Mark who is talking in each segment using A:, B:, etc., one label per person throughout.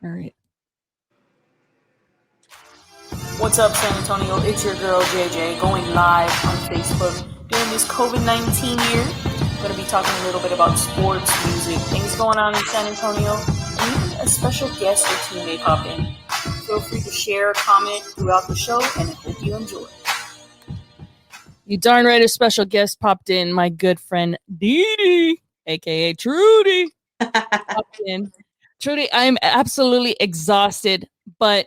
A: All right.
B: What's up, San Antonio? It's your girl JJ going live on Facebook during this COVID-19 year. I'm going to be talking a little bit about sports, music, things going on in San Antonio, and even a special guest or two may pop in. Feel free to share, comment throughout the show, and I hope you enjoy.
A: You darn right, a special guest popped in. My good friend Dee Dee, aka Trudy, popped in. Trudy, I'm absolutely exhausted, but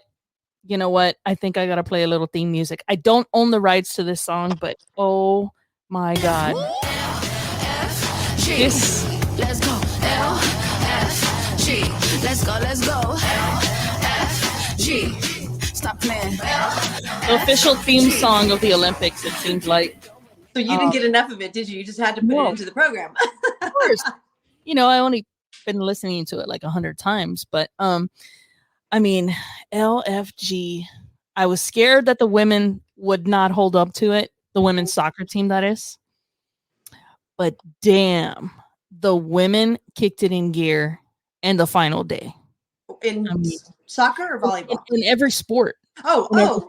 A: you know what? I think I gotta play a little theme music. I don't own the rights to this song, but oh my god, this.
C: Let's go. L-F-G. Let's go. L-F-G. Stop playing.
A: The official theme song of the Olympics, it seems like.
D: So you didn't get enough of it, did you? You just had to put it into the program.
A: Of course. You know, I only been listening to it like 100 times, but I mean, LFG. I was scared that the women would not hold up to it. The women's soccer team, that is. But damn, the women kicked it in gear in the final day.
D: In soccer or volleyball?
A: In every sport.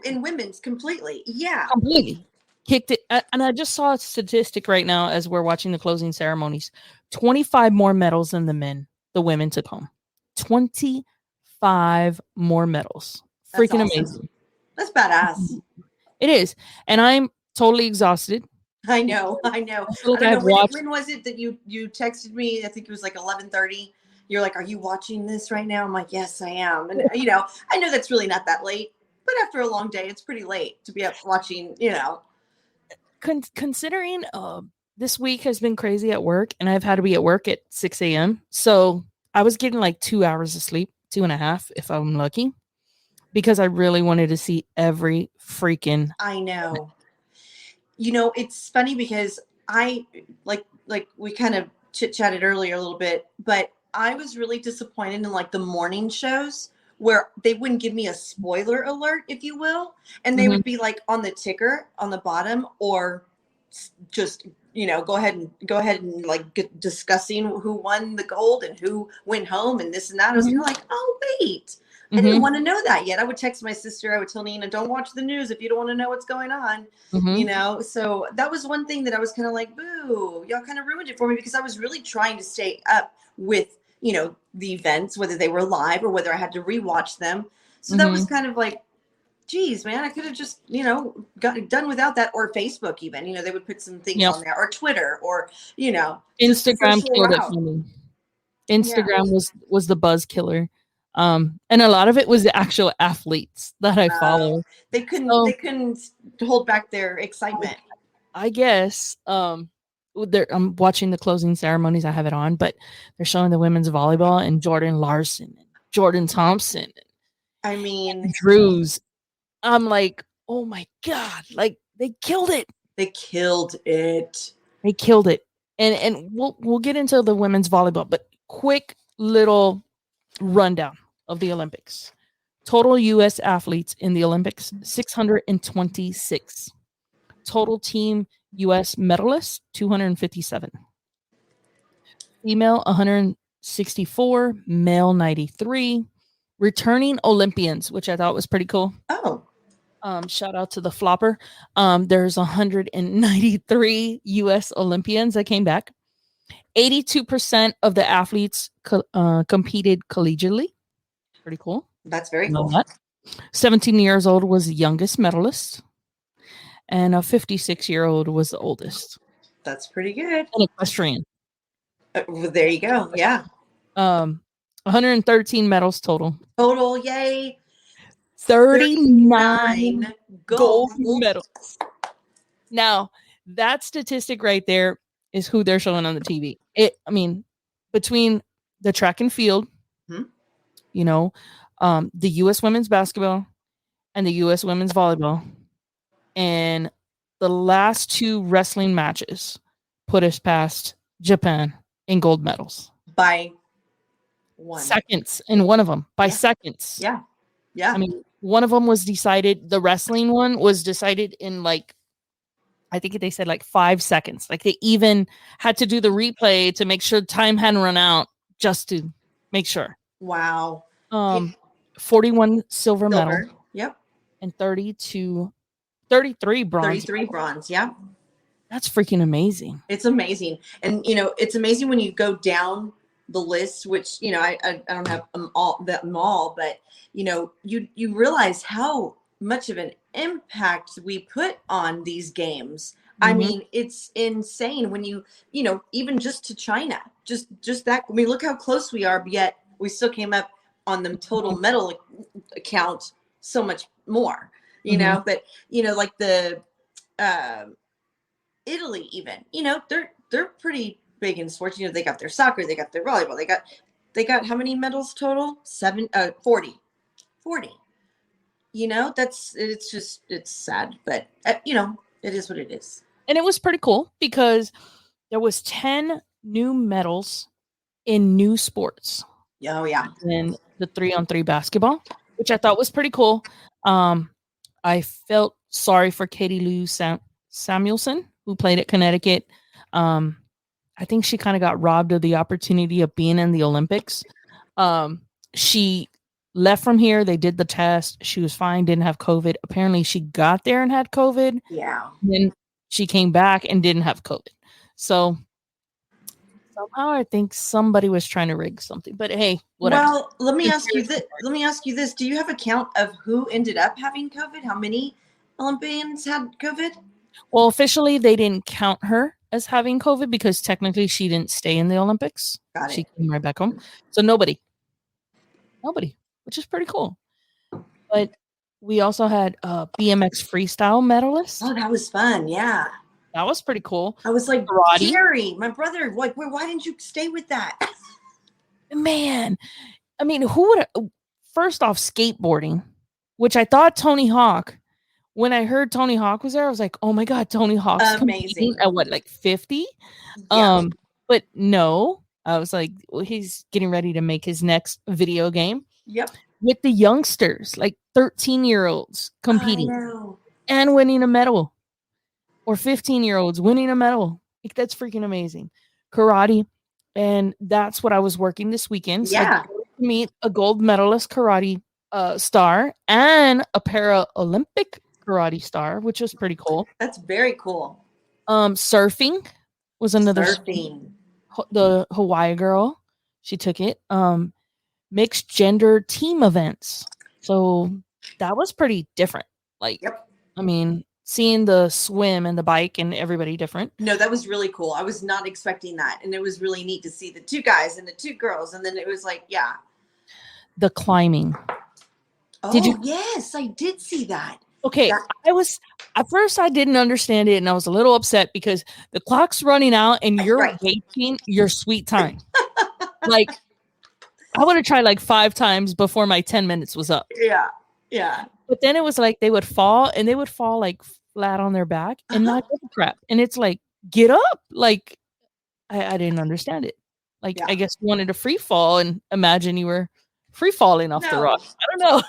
D: In women's completely. Yeah.
A: Completely. Kicked it. And I just saw a statistic right now as we're watching the closing ceremonies. 25 more medals than the women took home. 25 more medals.
D: That's
A: freaking
D: awesome.
A: Amazing.
D: That's badass.
A: It is. And I'm totally exhausted.
D: I know. I don't know. When was it that you texted me? I think it was like 11:30. You're like, "Are you watching this right now?" I'm like, "Yes, I am." And I know that's really not that late, but after a long day, it's pretty late to be up watching.
A: Considering this week has been crazy at work, and I've had to be at work at 6 a.m. So I was getting like 2 hours of sleep, 2.5 if I'm lucky, because I really wanted to see every freaking.
D: I know. It's funny because I like we kind of chit-chatted earlier a little bit, but I was really disappointed in like the morning shows where they wouldn't give me a spoiler alert, if you will, and they would be like on the ticker on the bottom, or just go ahead and like discussing who won the gold and who went home and this and that. I was like, oh wait, I didn't want to know that yet. I would text my sister. I would tell Nina, don't watch the news if you don't want to know what's going on. So that was one thing that I was kind of like, boo, y'all kind of ruined it for me, because I was really trying to stay up with the events, whether they were live or whether I had to rewatch them. So that was kind of like, geez, man, I could have just, got done without that. Or Facebook even, they would put some things on there, or Twitter, or,
A: Instagram killed it for me. Instagram was the buzz killer. And a lot of it was the actual athletes that I follow.
D: They couldn't hold back their excitement.
A: I guess, I'm watching the closing ceremonies. I have it on, but they're showing the women's volleyball and Jordan Larson and Jordan Thompson.
D: I mean,
A: Drews. I'm like, oh my God, like they killed it.
D: They killed it.
A: And we'll get into the women's volleyball, but quick little rundown of the Olympics. Total U.S. athletes in the Olympics, 626. Total team U.S. medalists, 257. Female, 164. Male, 93. Returning Olympians, which I thought was pretty cool.
D: Oh.
A: Shout out to the flopper. There's 193 U.S. Olympians that came back. 82% of the athletes competed collegiately. Pretty cool.
D: That's very cool.
A: 17 years old was the youngest medalist. And a 56-year-old was the oldest.
D: That's pretty good.
A: And equestrian.
D: Well, there you go. Yeah.
A: 113 medals total.
D: Total, yay.
A: 39 gold medals. Now, that statistic right there is who they're showing on the TV. Between the track and field, the U.S. women's basketball and the U.S. women's volleyball, and the last two wrestling matches put us past Japan in gold medals.
D: By one.
A: Seconds in one of them. By seconds.
D: Yeah. Yeah.
A: One of them was decided, the wrestling one was decided in I think they said 5 seconds. Like they even had to do the replay to make sure time hadn't run out, just to make sure.
D: Wow.
A: Um, 41 silver medal
D: Silver. Yep.
A: and 33 bronze.
D: 33 bronze. Yeah.
A: That's freaking amazing.
D: It's amazing. And, it's amazing when you go down the list, which, I don't have them all, but, you realize how much of an impact we put on these games. I
A: Mhm.
D: mean, it's insane when even just to China, just that. I mean, look how close we are, but yet we still came up on the total medal count so much more, but, like the, Italy even, they're pretty big in sports. They got their soccer, they got their volleyball, they got how many medals total? 40. It's sad, but it is what it is.
A: And it was pretty cool because there was 10 new medals in new sports.
D: Oh yeah.
A: In the 3-on-3 basketball, which I thought was pretty cool. I felt sorry for Katie Lou Samuelson, who played at Connecticut. I think she kind of got robbed of the opportunity of being in the Olympics. She left from here. They did the test. She was fine, didn't have COVID. Apparently, she got there and had COVID.
D: Yeah.
A: Then she came back and didn't have COVID. So somehow I think somebody was trying to rig something. But hey, whatever.
D: Well, let me ask you this. Do you have a count of who ended up having COVID? How many Olympians had COVID?
A: Well, officially, they didn't count her as having COVID because technically she didn't stay in the Olympics.
D: Got
A: She
D: it.
A: came right back home. So nobody, which is pretty cool. But we also had BMX freestyle medalists.
D: Oh, that was fun. Yeah.
A: That was pretty cool.
D: I was like,
A: Karate.
D: Gary, my brother, why didn't you stay with that?
A: Man, I mean, who would? First off, skateboarding, which I thought Tony Hawk. When I heard Tony Hawk was there, I was like, "Oh my god, Tony Hawk's
D: amazing!"
A: At what, like 50?
D: Yeah.
A: But no, I was like, well, he's getting ready to make his next video game.
D: Yep.
A: With the youngsters, like 13-year-olds competing
D: I know.
A: and winning a medal, or 15-year-olds winning a medal. Like, that's freaking amazing. Karate, and that's what I was working this weekend. So
D: Yeah.
A: I got to meet a gold medalist karate star and a Paralympic karate star, which was pretty cool.
D: That's very cool.
A: Surfing was another
D: Surfing.
A: The Hawaii girl, she took it. Mixed gender team events, so that was pretty different. Like,
D: Yep.
A: I mean, seeing the swim and the bike and everybody different.
D: No, that was really cool. I was not expecting that, and it was really neat to see the 2 guys and the 2 girls, and then it was like, yeah.
A: The climbing.
D: Oh,
A: Did you?
D: Yes, I did see that.
A: Okay, I was at first I didn't understand it, and I was a little upset because the clock's running out, and you're
D: Right.
A: wasting your sweet time. Like, I would have tried like 5 times before my 10 minutes was up.
D: Yeah. Yeah.
A: But then it was like they would fall, and they would fall like flat on their back and not give a crap. And it's like, get up! Like, I didn't understand it. Like,
D: Yeah.
A: I guess you wanted to free fall and imagine you were free falling off the
D: No.
A: rock. I don't know.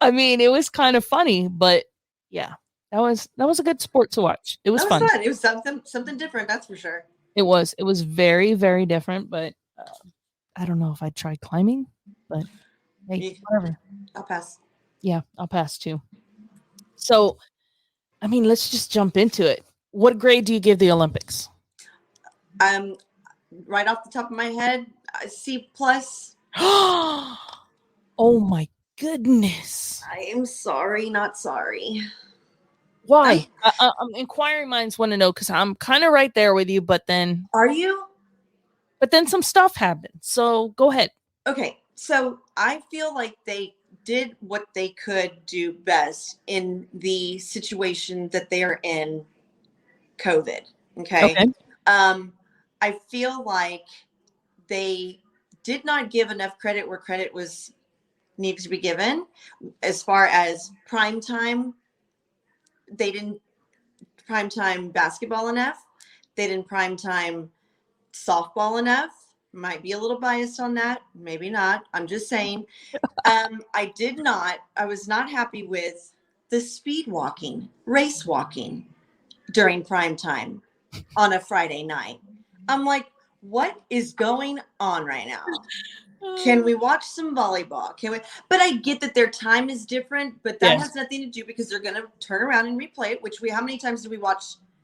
A: I mean, it was kind of funny, but yeah, that was a good sport to watch. It was
D: That
A: fun.
D: was fun. It was something different, that's for sure.
A: It was very, very different, but I don't know if I'd try climbing, but hey, whatever.
D: I'll pass.
A: Yeah, I'll pass too. So, I mean, let's just jump into it. What grade do you give the Olympics?
D: Right off the top of my head, C+.
A: Oh my goodness.
D: I am sorry, not sorry.
A: Why? I'm inquiring minds want to know because I'm kind of right there with you, but then
D: Are you?
A: some stuff happened. So go ahead.
D: Okay, so I feel like they did what they could do best in the situation that they are in, COVID. Okay. I feel like they did not give enough credit where credit was needed to be given. As far as prime time, they didn't prime time basketball enough. They didn't prime time softball enough. Might be a little biased on that. Maybe not. I'm just saying. I was not happy with the speed walking, race walking during prime time on a Friday night. I'm like, what is going on right now? Can we watch some volleyball? Can we? But I get that their time is different, but that
A: Yes.
D: has nothing to do because they're going to turn around and replay it. Which how many times did we watch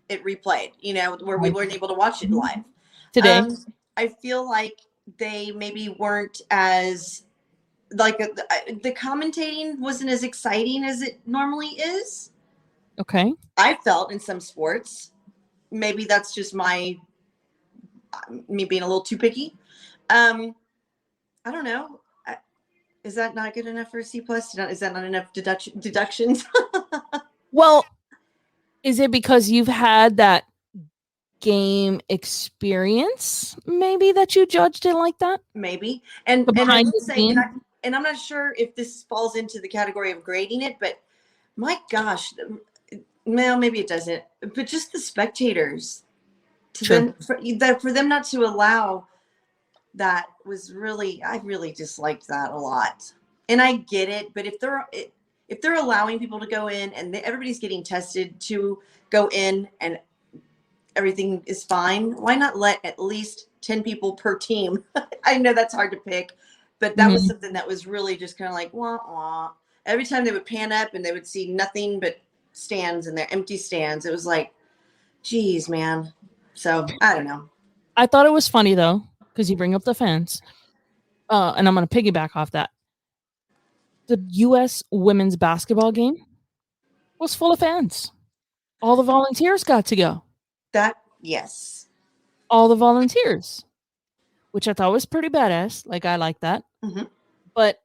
D: it replayed? You know, where we weren't able to watch it live
A: today?
D: I feel like they maybe weren't as like the commentating wasn't as exciting as it normally is.
A: Okay.
D: I felt in some sports. Maybe that's just me being a little too picky. I don't know. Is that not good enough for a C plus? Is that not enough deductions?
A: Well, is it because you've had that game experience maybe that you judged it like that?
D: Maybe. And
A: The
D: I
A: behind
D: would
A: the
D: say,
A: scenes?
D: and I'm not sure if this falls into the category of grading it, but my gosh, well, maybe it doesn't. But just the spectators,
A: Sure.
D: for them not to allow that was really, I really disliked that a lot. And I get it, but if they're allowing people to go in and everybody's getting tested to go in and everything is fine, why not let at least 10 people per team? I know that's hard to pick, but that was something that was really just kind of like, wah, wah. Every time they would pan up and they would see nothing but stands and their empty stands, it was like, geez, man. So I don't know.
A: I thought it was funny though, because you bring up the fans. And I'm going to piggyback off that. The U.S. women's basketball game was full of fans. All the volunteers got to go.
D: That, yes.
A: All the volunteers, which I thought was pretty badass. Like, I like that.
D: Mhm.
A: But,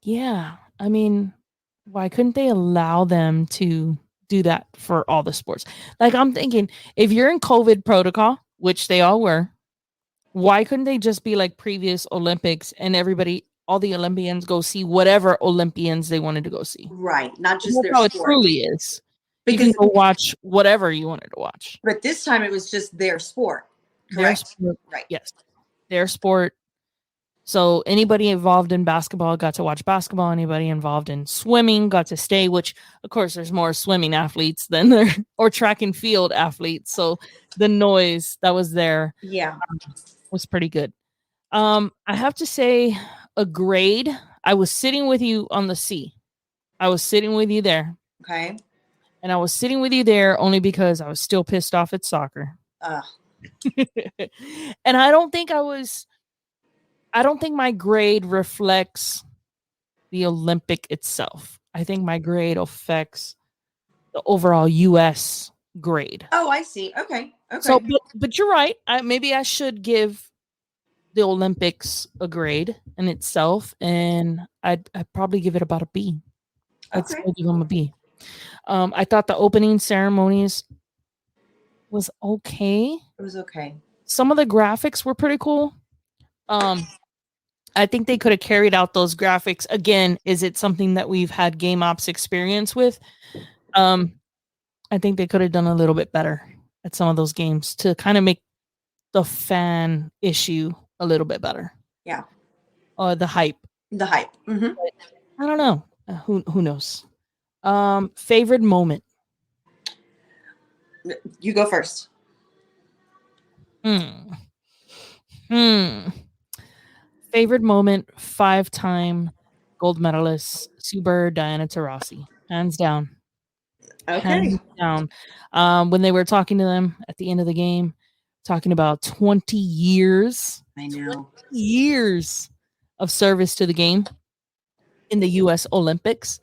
A: yeah, I mean, why couldn't they allow them to do that for all the sports? Like, I'm thinking, if you're in COVID protocol, which they all were, why couldn't they just be like previous Olympics and everybody, all the Olympians go see whatever Olympians they wanted to go see?
D: Right. Not just
A: That's
D: their
A: how it
D: sport.
A: truly is. You
D: Because,
A: can go watch whatever you wanted to watch.
D: but this time it was just their sport.
A: Their
D: Correct.
A: sport,
D: Right.
A: yes, their sport. So anybody involved in basketball got to watch basketball. Anybody involved in swimming got to stay, which of course there's more swimming athletes than there or track and field athletes. So the noise that was there
D: Yeah.
A: was pretty good. I have to say a grade. I was sitting with you on the C. I was sitting with you there.
D: Okay.
A: And I was sitting with you there only because I was still pissed off at soccer. And I don't think my grade reflects the Olympic itself. I think my grade affects the overall US grade.
D: Oh, I see. Okay. Okay.
A: So, but you're right. Maybe I should give the Olympics a grade in itself, and I'd probably give it about a B. I'd
D: Okay.
A: still give them a B. I thought the opening ceremonies was okay.
D: It was okay.
A: Some of the graphics were pretty cool. I think they could have carried out those graphics. Again, is it something that we've had game ops experience with? I think they could have done a little bit better at some of those games to kind of make the fan issue a little bit better.
D: Yeah.
A: The hype.
D: The hype. Mm-hmm.
A: I don't know. Who knows? Favorite moment.
D: You go first.
A: Favorite moment, 5-time gold medalist, Sue Bird, Diana Taurasi. Hands down.
D: Okay.
A: Hands down. When they were talking to them at the end of the game, talking about 20 years.
D: I know.
A: Years of service to the game in the U.S. Olympics.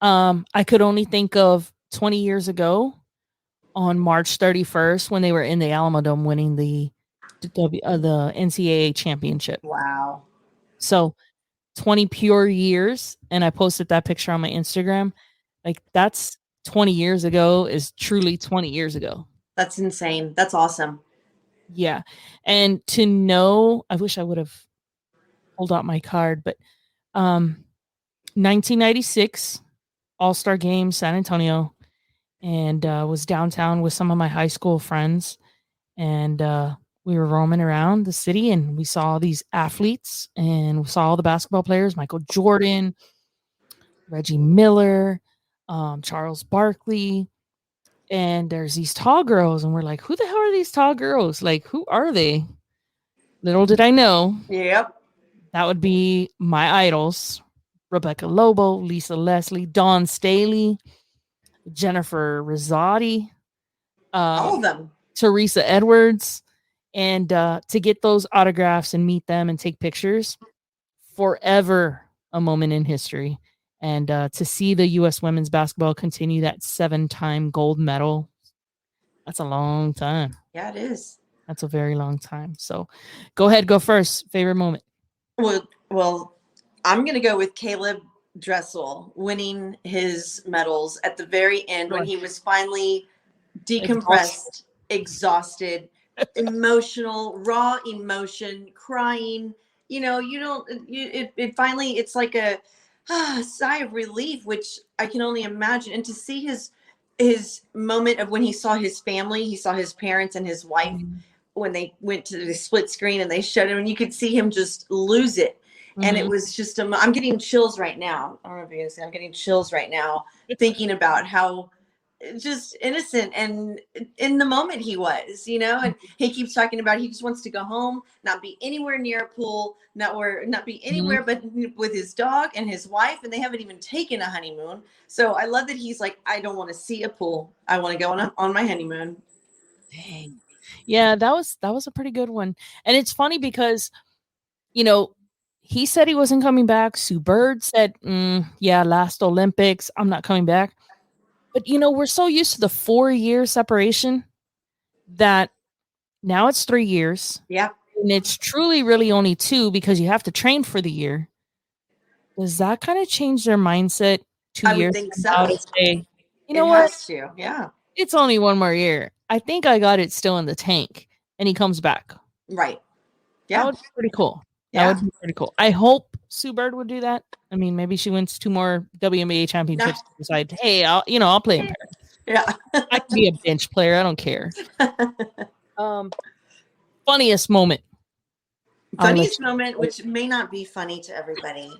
A: I could only think of 20 years ago on March 31st when they were in the Alamodome winning the NCAA championship.
D: Wow.
A: So 20 pure years. And I posted that picture on my Instagram. Like, that's 20 years ago is truly 20 years ago.
D: That's insane. That's awesome.
A: Yeah. And to know, I wish I would have pulled out my card, but 1996 All-Star Game, San Antonio, and was downtown with some of my high school friends. And we were roaming around the city and we saw these athletes and we saw all the basketball players, Michael Jordan, Reggie Miller, Charles Barkley. And there's these tall girls and we're like, who the hell are these tall girls? Like, who are they? Little did I know.
D: Yep.
A: That would be my idols: Rebecca Lobo, Lisa Leslie, Dawn Staley, Jennifer Rosati,
D: All of them.
A: Teresa Edwards, and to get those autographs and meet them and take pictures, forever a moment in history. And to see the U.S. women's basketball continue that 7-time gold medal, that's a long time.
D: Yeah, it is.
A: That's a very long time. So go ahead, go first. Favorite moment.
D: Well, I'm going to go with Caleb Dressel winning his medals at the very end when he was finally decompressed, exhausted, emotional, raw emotion, crying. You know, it finally, it's like a sigh of relief, which I can only imagine. And to see his moment of when he saw his family, he saw his parents and his wife when they went to the split screen and they showed him, and you could see him just lose it. And it was just, I'm getting chills right now. I don't know if you can see, I'm getting chills right now thinking about how just innocent and in the moment he was, you know, and he keeps talking about he just wants to go home, not be anywhere near a pool, not be anywhere but with his dog and his wife, and they haven't even taken a honeymoon. So I love that he's like, I don't want to see a pool. I want to go on my honeymoon.
A: Dang. Yeah, that was a pretty good one. And it's funny because, you know, he said he wasn't coming back. Sue Bird said, yeah, last Olympics, I'm not coming back. But, you know, we're so used to the 4-year separation that now it's 3 years.
D: Yeah.
A: And it's truly really only 2 because you have to train for the year. Does that kind of change their mindset 2
D: I
A: years?
D: would think so.
A: To say, you know
D: it
A: what?
D: Has to. Yeah.
A: It's only 1 more year. I think I got it still in the tank. And he comes back.
D: Right. Yeah.
A: That would be pretty cool.
D: Yeah.
A: That would be pretty cool. I hope Sue Bird would do that. I mean, maybe she wins 2 more WNBA championships to decide, hey, I'll play in Paris.
D: Yeah.
A: I can be a bench player. I don't care. Funniest moment.
D: Funniest moment, which may not be funny to everybody.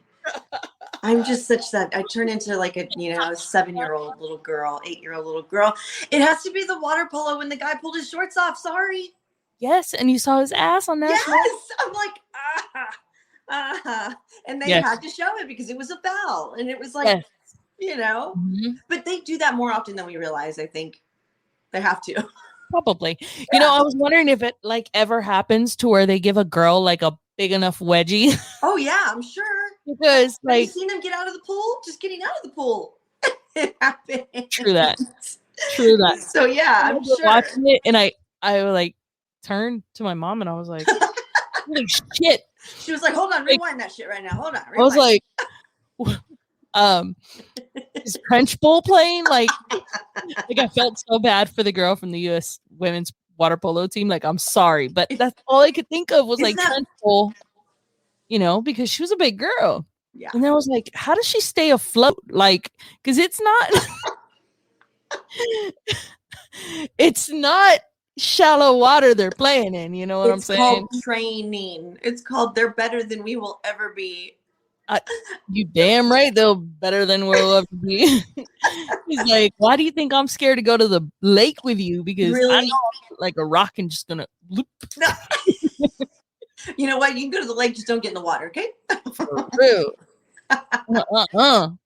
D: I'm just such that I turn into like a 7-year-old little girl, 8-year-old little girl. It has to be the water polo when the guy pulled his shorts off. Sorry.
A: Yes, and you saw his ass on that.
D: Yes, I'm like, and they had to show it because it was a foul, and it was like, But they do that more often than we realize. I think they have to.
A: Probably. Yeah. You know, I was wondering if it like ever happens to where they give a girl like a big enough wedgie.
D: Oh yeah, I'm sure.
A: Because
D: have you seen them get out of the pool? Just getting out of the pool. It happens.
A: True that.
D: So yeah, I'm sure.
A: Watching it, and I like turned to my mom and I was like, holy shit.
D: She was like, hold on, rewind that shit right now. Hold on. Rewind.
A: I was like, is French bowl playing? Like I felt so bad for the girl from the U.S. women's water polo team. Like, I'm sorry, but that's all I could think of was French bowl, because she was a big girl.
D: Yeah.
A: And then I was like, how does she stay afloat? Like, because it's not shallow water they're playing in, you know what I'm saying?
D: It's called training. It's called they're better than we will ever be.
A: You damn right they're better than we'll ever be. He's like, why do you think I'm scared to go to the lake with you? Because I know I'm like a rock and just gonna loop.
D: No. You know what? You can go to the lake, just don't get in the water, okay?
A: For real.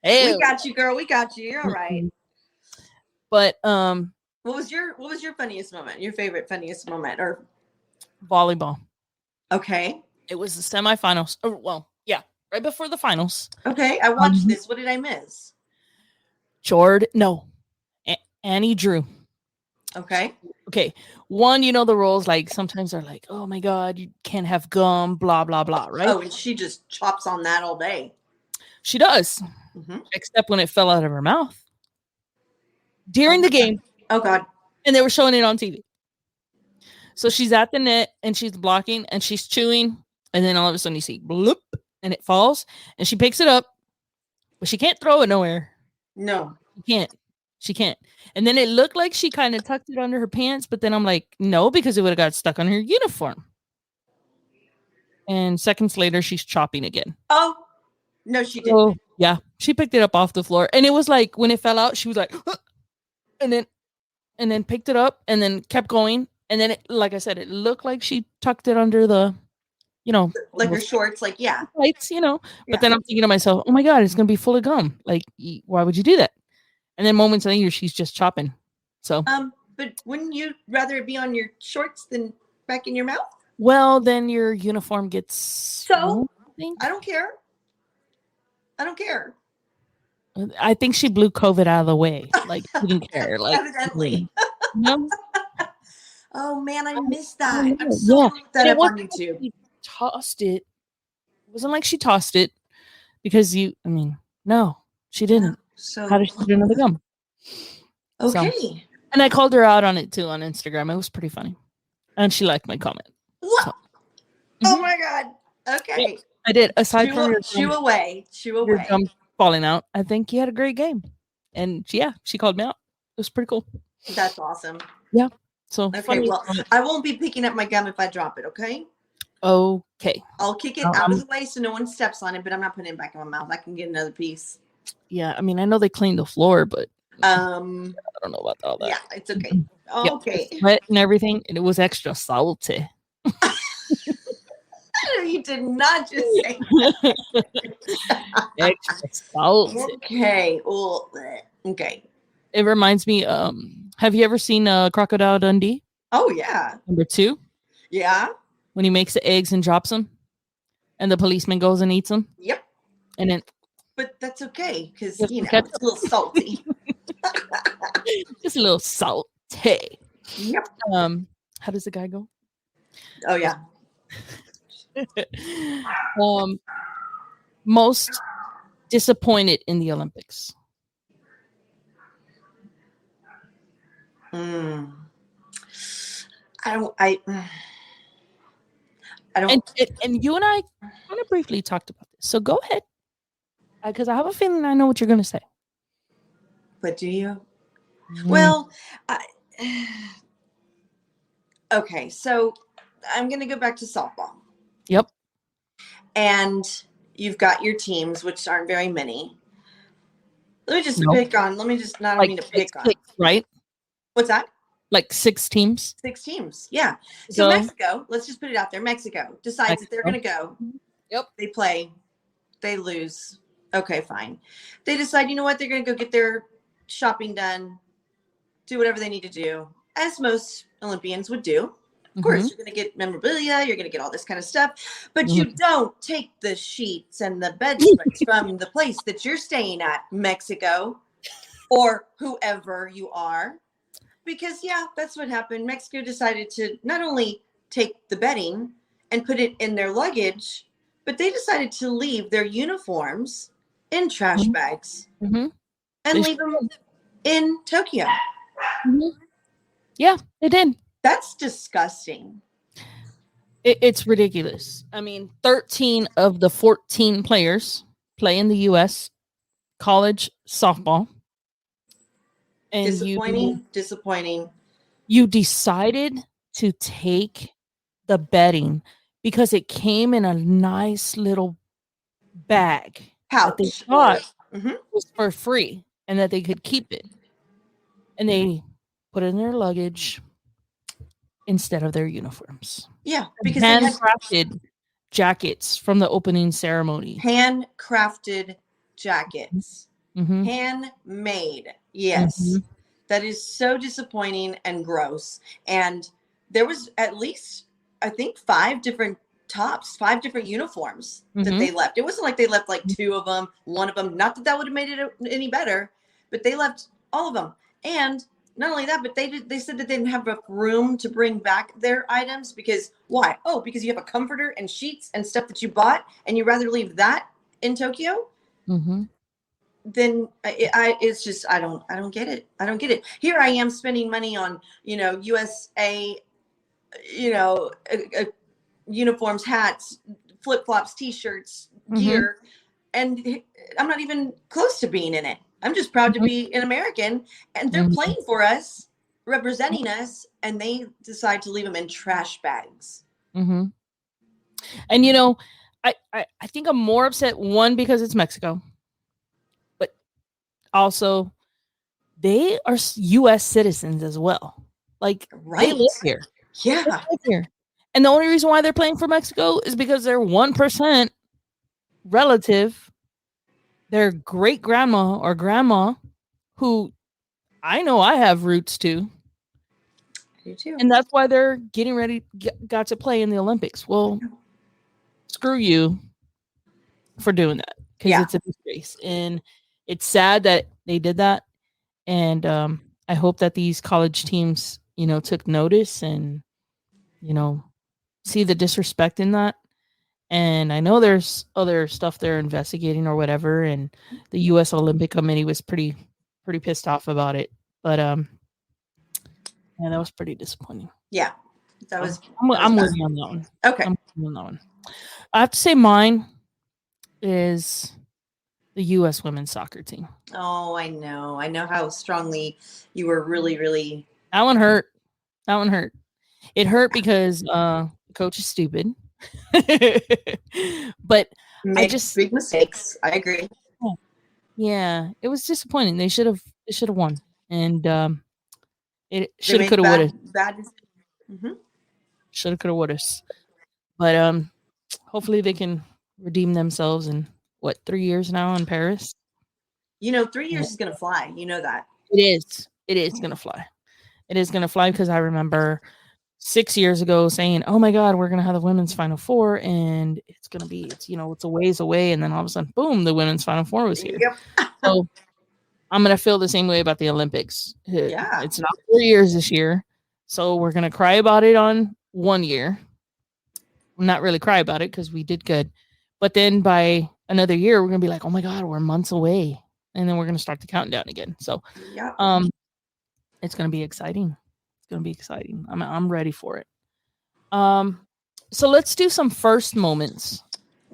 A: Hey.
D: We got you, girl. We got you. You're all right.
A: But
D: what was your funniest moment? Your favorite funniest moment or
A: volleyball?
D: Okay.
A: It was the semifinals. Oh, well, yeah, right before the finals.
D: Okay, I watched this. What did I miss?
A: Annie Drew.
D: Okay.
A: One, the rules, like sometimes they're like, oh my God, you can't have gum, blah, blah, blah, right?
D: Oh, and she just chops on that all day.
A: She does. Mm-hmm. Except when it fell out of her mouth. During the game.
D: Oh God.
A: And they were showing it on TV. So she's at the net and she's blocking and she's chewing. And then all of a sudden you see bloop and it falls and she picks it up, but she can't throw it nowhere.
D: No.
A: She can't. And then it looked like she kind of tucked it under her pants, but then I'm like, no, because it would have got stuck on her uniform. And seconds later, she's chopping again.
D: Oh, no, she didn't.
A: So, yeah, she picked it up off the floor. And it was like, when it fell out, she was like, huh! and then picked it up and then kept going. And then, like I said, it looked like she tucked it under the
D: Like her shorts, like, yeah.
A: lights,
D: Yeah.
A: But then I'm thinking to myself, oh my God, it's gonna be full of gum. Like, why would you do that? And then moments later, she's just chopping. So,
D: But wouldn't you rather it be on your shorts than back in your mouth?
A: well, then your uniform gets.
D: So
A: I think.
D: I don't care. I don't care.
A: I think she blew COVID out of the way. Like, she didn't care. Like,
D: Evidently.
A: no.
D: Oh man, I missed that.
A: know.
D: I'm so
A: Yeah.
D: gonna look that
A: And it
D: up on
A: wasn't like
D: YouTube.
A: she tossed it. It wasn't like she tossed it because no, she didn't.
D: So
A: How did she do another gum?
D: okay.
A: And I called her out on it too on Instagram. It was pretty funny. And she liked my comment.
D: What?
A: So,
D: Oh my God. Okay.
A: yeah, I did. Aside from
D: Chew away.
A: your gum falling out, I think you had a great game. And yeah, she called me out. It was pretty cool.
D: That's awesome.
A: Yeah. So
D: Okay,
A: funny.
D: well, I won't be picking up my gum if I drop it, okay?
A: Okay.
D: I'll kick it out of the way so no one steps on it, but I'm not putting it back in my mouth. I can get another piece.
A: Yeah, I mean, I know they cleaned the floor, but I
D: Um,
A: don't know about all that.
D: yeah, it's okay.
A: Yeah,
D: Okay.
A: it's wet and everything, and it was extra salty.
D: You did not just say
A: Extra salty.
D: okay. Well, okay.
A: It reminds me. Have you ever seen Crocodile Dundee
D: Oh yeah.
A: #2
D: Yeah.
A: when he makes the eggs and drops them, and the policeman goes and eats them,
D: Yep.
A: and then
D: But that's okay because
A: Yes,
D: you know
A: ketchup.
D: it's a little salty.
A: just a little salty.
D: Yep.
A: How does the guy go?
D: Oh yeah.
A: Most disappointed in the Olympics.
D: Mm. I don't.
A: And you and I kind of briefly talked about this. So go ahead, because I have a feeling I know what you're going to say.
D: But do you? Well, okay. So I'm going to go back to softball.
A: Yep.
D: And you've got your teams, which aren't very many. Let me just
A: Nope.
D: pick on. Let me just not
A: Like
D: mean to pick on.
A: six, right?
D: What's that?
A: Like 6 teams.
D: 6 teams. Yeah. So
A: So-
D: Mexico, let's just put it out there. Mexico decides that they're going to go.
A: Yep.
D: They play. They lose. Okay, fine. They decide, you know what? They're going to go get their shopping done, do whatever they need to do, as most Olympians would do. Of course, you're going to get memorabilia. You're going to get all this kind of stuff. But you don't take the sheets and the bedspreads from the place that you're staying at, Mexico, or whoever you are. Because, yeah, that's what happened. Mexico decided to not only take the bedding and put it in their luggage, but they decided to leave their uniforms in trash bags
A: Mhm.
D: and leave them in Tokyo.
A: Yeah, they did.
D: That's disgusting.
A: It's ridiculous. I mean, 13 of the 14 players play in the U.S. college softball. And
D: Disappointing.
A: you decided to take the bedding because it came in a nice little bag that they
D: Pouch.
A: thought
D: Mhm.
A: was for free and that they could keep it. And they put it in their luggage instead of their uniforms.
D: Yeah, because they had
A: Handcrafted jackets from the opening ceremony.
D: handcrafted jackets.
A: Mhm.
D: Handmade. Yes.
A: Mhm.
D: That is so disappointing and gross. And there was at least, I think, 5 different tops, 5 different uniforms that
A: Mhm.
D: they left. It wasn't like they left like 2 of them, 1 of them. Not that that would have made it any better, but they left all of them. And not only that, but they said that they didn't have enough room to bring back their items because why? Oh, because you have a comforter and sheets and stuff that you bought, and you rather leave that in Tokyo.
A: Mhm.
D: Then it's just I don't get it. I don't get it. Here I am spending money on USA, uniforms, hats, flip flops, t-shirts, gear, and I'm not even close to being in it. I'm just proud to be an American, and they're playing for us, representing us, and they decide to leave them in trash bags.
A: Mhm. And I think I'm more upset because it's Mexico. But also they are US citizens as well. Like they
D: Right.
A: live here. They
D: Yeah.
A: live here. And the only reason why they're playing for Mexico is because they're 1% relative, their great grandma or grandma, who I know I have roots to.
D: You too.
A: And that's why they're getting ready, got to play in the Olympics. Well, screw you for doing that, because it's a disgrace. And it's sad that they did that. And I hope that these college teams, took notice and, see the disrespect in that. And I know there's other stuff they're investigating or whatever. And the U.S. Olympic Committee was pretty pissed off about it. But yeah, that was pretty disappointing.
D: Yeah, that was.
A: I'm with you on that one.
D: Okay.
A: I'm with you on that one. I have to say mine is the U.S. women's soccer team.
D: Oh, I know how strongly you were really, really.
A: That one hurt. It hurt because the coach is stupid. But
D: Makes big mistakes. I agree.
A: Yeah, it was disappointing. They should have won. And it should have, could have, would have.
D: Bad.
A: Should have, could have, would have. But hopefully they can redeem themselves in 3 years now in Paris.
D: 3 years is gonna fly. You know that.
A: It is. It is gonna fly. It is gonna fly, because I remember 6 years ago saying, "Oh my God, we're gonna have the women's Final Four, and it's a ways away." And then all of a sudden, boom, the women's Final Four was here.
D: Yep.
A: So I'm gonna feel the same way about the Olympics.
D: Yeah.
A: It's not 4 years this year, so we're gonna cry about it on 1 year. Not really cry about it, because we did good, but then by another year, we're gonna be like, "Oh my God, we're months away," and then we're gonna start the countdown again. So, it's gonna be exciting. It's gonna be exciting. I'm ready for it. So let's do some first moments,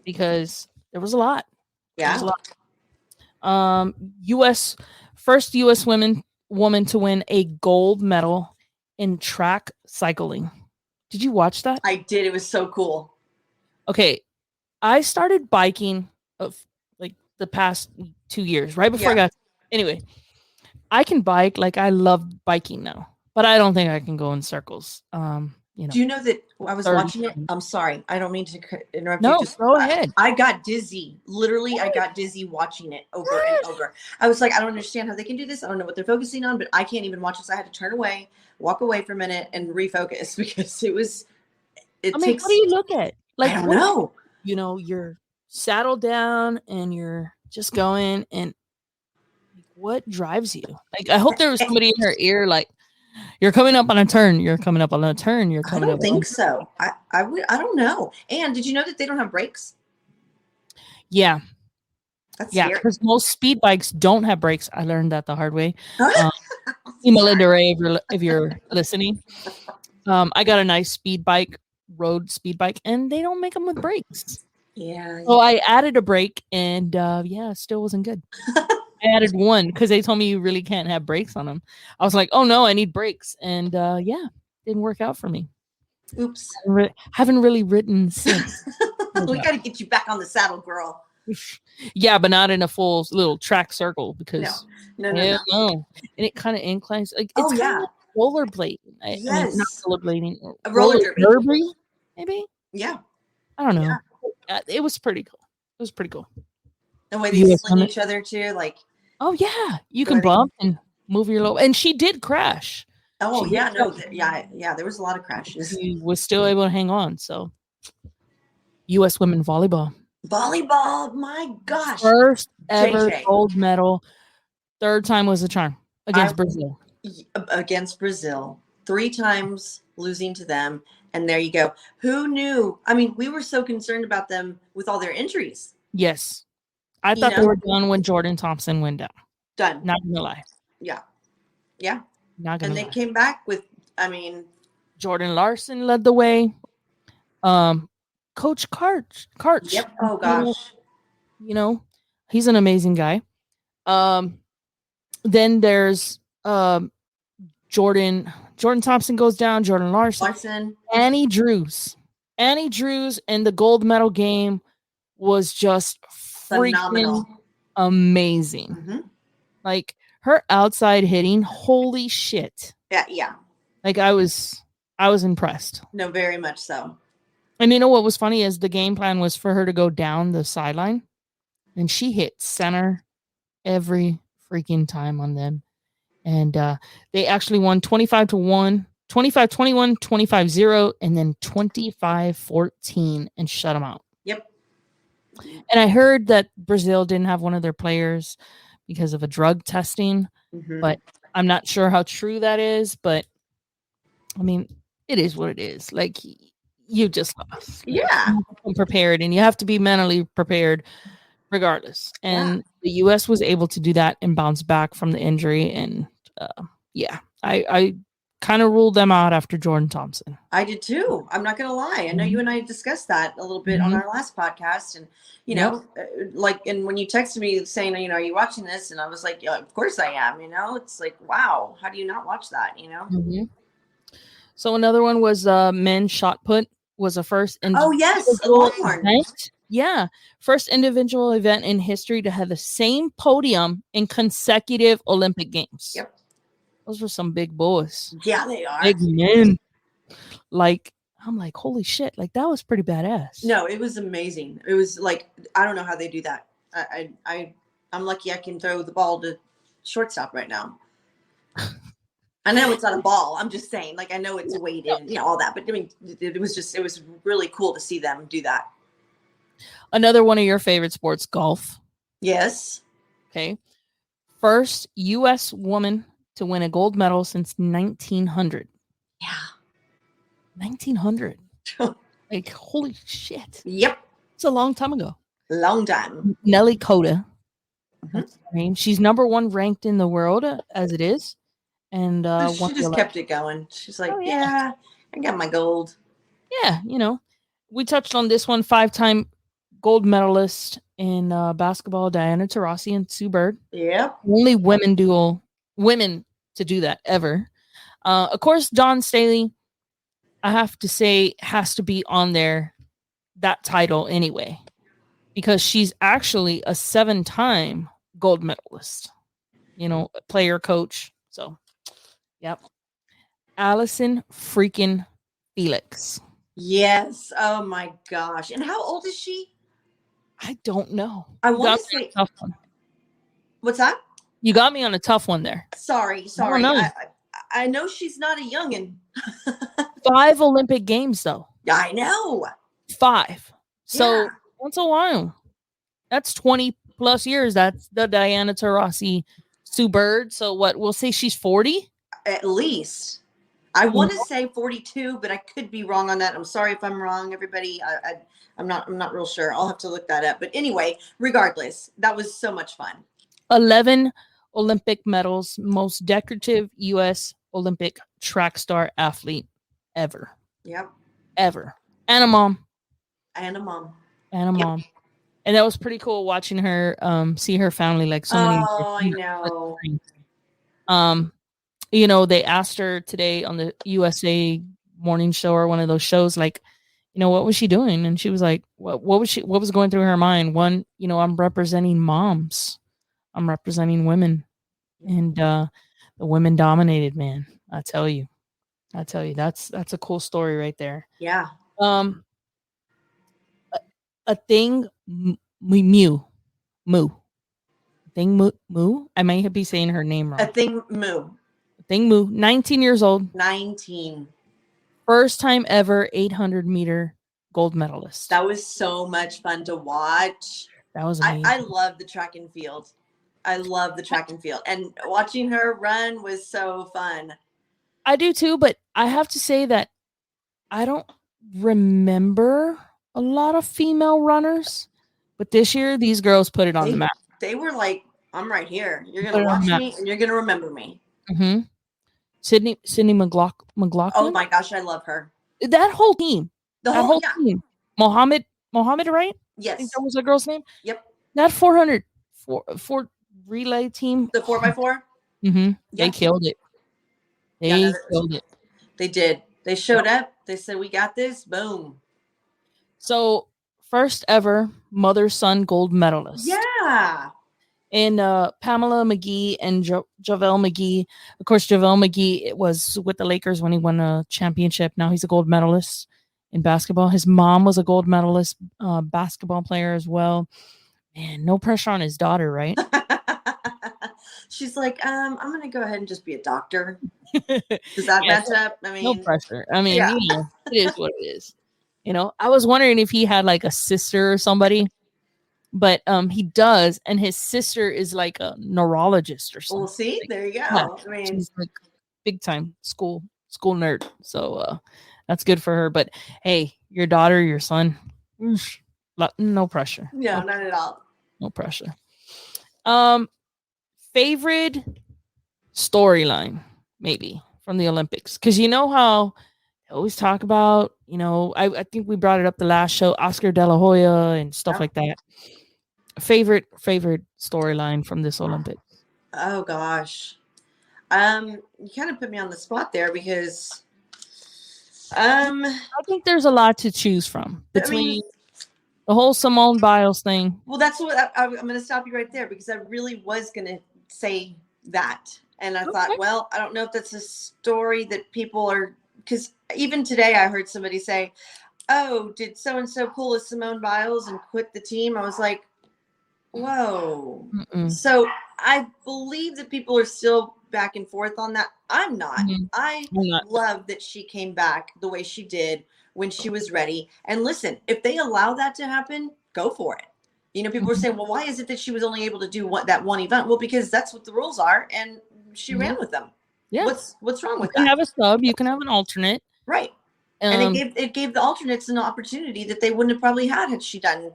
A: because there was a lot.
D: Yeah.
A: First U.S. woman to win a gold medal in track cycling. Did you watch that?
D: I did. It was so cool.
A: Okay, I started biking of the past 2 years, right before I got. Anyway, I can bike. I love biking now, but I don't think I can go in circles.
D: Do you know that I was watching it? I'm sorry. I don't mean to interrupt
A: you. No, go ahead.
D: I got dizzy. Literally, I got dizzy watching it over and over. I was like, I don't understand how they can do this. I don't know what they're focusing on, but I can't even watch this. I had to turn away, walk away for a minute, and refocus, because it was.
A: What do you look at?
D: I don't know.
A: You're saddled down and you're just going, and what drives you? I hope there was somebody in her ear, you're coming up on a turn. You're coming up on a turn. You're coming up.
D: I don't think so. I don't know. And did you know that they don't have brakes?
A: Yeah.
D: That's scary.
A: Because most speed bikes don't have brakes. I learned that the hard way. Melinda Ray, if you're listening, I got a nice road speed bike, and they don't make them with brakes.
D: Yeah.
A: So I added a brake, and it still wasn't good. I added one because they told me you really can't have brakes on them. I was like, oh no, I need brakes. And didn't work out for me.
D: Oops.
A: Haven't really ridden since.
D: We got to get you back on the saddle, girl.
A: Yeah, but not in a full little track circle, because
D: no.
A: And it kind of inclines. It's kind of rollerblading.
D: Yes.
A: Not rollerblading.
D: Roller
A: derby, maybe?
D: Yeah.
A: I don't know. Yeah. It was pretty cool.
D: The way they sling each other too,
A: oh yeah, you can bump and move your low. And she did crash.
D: Oh yeah, there was a lot of crashes.
A: She was still able to hang on. So, U.S. women volleyball,
D: my gosh,
A: first ever gold medal. Third time was a charm against Brazil.
D: Against Brazil, 3 times losing to them, and there you go. Who knew? I mean, we were so concerned about them with all their injuries.
A: Yes. I thought they were done when Jordan Thompson went down.
D: Done.
A: Not gonna lie.
D: Yeah.
A: Not gonna.
D: And they came back with.
A: Jordan Larson led the way. Coach Karch.
D: Yep. Oh gosh.
A: He's an amazing guy. Then there's Jordan Thompson goes down. Jordan Larson. Annie Drews, and the gold medal game was just
D: phenomenal.
A: Freaking amazing.
D: Mm-hmm.
A: Her outside hitting, holy shit.
D: Yeah.
A: I was I was impressed.
D: No, very much so.
A: And you know what was funny is the game plan was for her to go down the sideline, and she hit center every freaking time on them. And they actually won 25-1, 25-21, 25-0, and then 25-14 and shut them out.
D: Yep.
A: And I heard that Brazil didn't have one of their players because of a drug testing, but I'm not sure how true that is. But I mean, it is what it is. Like, you just lost.
D: Yeah.
A: You prepared, and you have to be mentally prepared regardless. And the U.S. was able to do that and bounce back from the injury. And I kind of ruled them out after Jordan Thompson.
D: I did too. I'm not going to lie. I know you and I discussed that a little bit on our last podcast. And, you know, and when you texted me saying, you know, are you watching this? And I was like, yeah, of course I am. You know, it's like, wow, how do you not watch that? You know?
A: Mm-hmm. So another one was men's shot put was a first.
D: Oh, yes. A Longhorn.
A: Yeah. First individual event in history to have the same podium in consecutive Olympic Games.
D: Yep.
A: Those were some big boys.
D: Yeah, they are.
A: Big men. Like, I'm like, holy shit. Like, that was pretty badass.
D: No, it was amazing. It was like, I don't know how they do that. I'm lucky I can throw the ball to shortstop right now. I know it's not a ball. I'm just saying, like, I know it's weighted and, you know, all that. But I mean, it was really cool to see them do that.
A: Another one of your favorite sports, golf.
D: Yes.
A: Okay. First U.S. woman to win a gold medal since 1900.
D: Yeah.
A: 1900. Like, holy shit.
D: Yep.
A: It's a long time ago.
D: Long time.
A: Nelly Coda. That's her name. She's number 1 ranked in the world as it is. And
D: she just kept it going. She's like, yeah, I got my gold.
A: Yeah, you know, we touched on this one. 5-time gold medalist in basketball, Diana Taurasi and Sue Bird.
D: Yep.
A: Only women to do that ever. Of course, Dawn Staley, I have to say, has to be on there, that title anyway, because she's actually a 7-time gold medalist, you know, player, coach. So, yep. Allison freaking Felix.
D: Yes. Oh my gosh. And how old is she?
A: I don't know.
D: I want to say
A: tough one.
D: What's that?
A: You got me on a tough one there.
D: Sorry. I know she's not a youngin.
A: 5 Olympic Games though.
D: I know.
A: 5. So once a while. That's 20 plus years. That's the Diana Taurasi, Sue Bird. So what? We'll say she's 40
D: at least. I want to say 42, but I could be wrong on that. I'm sorry if I'm wrong, everybody. I'm not real sure. I'll have to look that up. But anyway, regardless, that was so much fun.
A: 11 Olympic medals, most decorative U.S. Olympic track star athlete ever.
D: Yep.
A: Ever. And a mom.
D: And a mom.
A: And that was pretty cool watching her see her family, like so many.
D: Oh, I know.
A: You know, they asked her today on the USA morning show or one of those shows, like, you know, what was she doing? And she was like, what was going through her mind? One, you know, I'm representing moms. I'm representing women. And the women dominated, man. I tell you, that's a cool story right there.
D: Yeah.
A: A thing Moo. Thing Moo. I may be saying her name wrong.
D: A thing Moo.
A: 19 years old.
D: 19.
A: First time ever 800-meter gold medalist.
D: That was so much fun to watch.
A: That was amazing.
D: I love the track and field. And watching her run was so fun.
A: I do too, but I have to say that I don't remember a lot of female runners. But this year, these girls put it on the map.
D: They were like, I'm right here. You're going to watch me and you're going to remember me.
A: Mm-hmm. Sydney McLaughlin.
D: Oh my gosh, I love her.
A: That whole team.
D: The whole
A: team. Mohammed, right?
D: Yes.
A: I think that was the girl's name.
D: Yep.
A: That 400 relay team.
D: The 4x4?
A: Mm-hmm.
D: Yeah.
A: They killed it. Killed it.
D: They did. They showed up. They said, we got this. Boom.
A: So, first ever mother-son gold medalist.
D: Yeah.
A: And Pamela McGee and JaVale McGee. Of course, JaVale McGee was with the Lakers when he won a championship. Now he's a gold medalist in basketball. His mom was a gold medalist basketball player as well. Man, no pressure on his daughter, right?
D: She's like, I'm gonna go ahead and just be a doctor. Does that match up? I mean,
A: no pressure. I mean,
D: yeah.
A: it is what it is. I was wondering if he had like a sister or somebody, but he does, and his sister is like a neurologist or something.
D: Well, see, there you go.
A: Yeah,
D: I mean,
A: she's like big time school nerd. So that's good for her. But hey, your daughter, your son, no pressure.
D: no, not at all.
A: No pressure. Favorite storyline, maybe from the Olympics, because you know how I always talk about, I think we brought it up the last show, Oscar De La Hoya and stuff like that. Favorite storyline from this Olympics?
D: Oh gosh, you kind of put me on the spot there because,
A: I think there's a lot to choose from between the whole Simone Biles thing.
D: Well, that's what I'm going to stop you right there because I really was going to say that, and I thought, well, I don't know if that's a story that people are, because even today I heard somebody say, "Oh, did so and so pull a Simone Biles and quit the team?" I was like, whoa. So I believe that people are still back and forth on that. I'm not. I love that she came back the way she did when she was ready. And listen, if they allow that to happen, go for it. People are saying, well, why is it that she was only able to do that one event? Well, because that's what the rules are, and she ran with them. Yeah. What's wrong with that?
A: You can have a sub. You can have an alternate.
D: Right. And it gave the alternates an opportunity that they wouldn't have probably had she been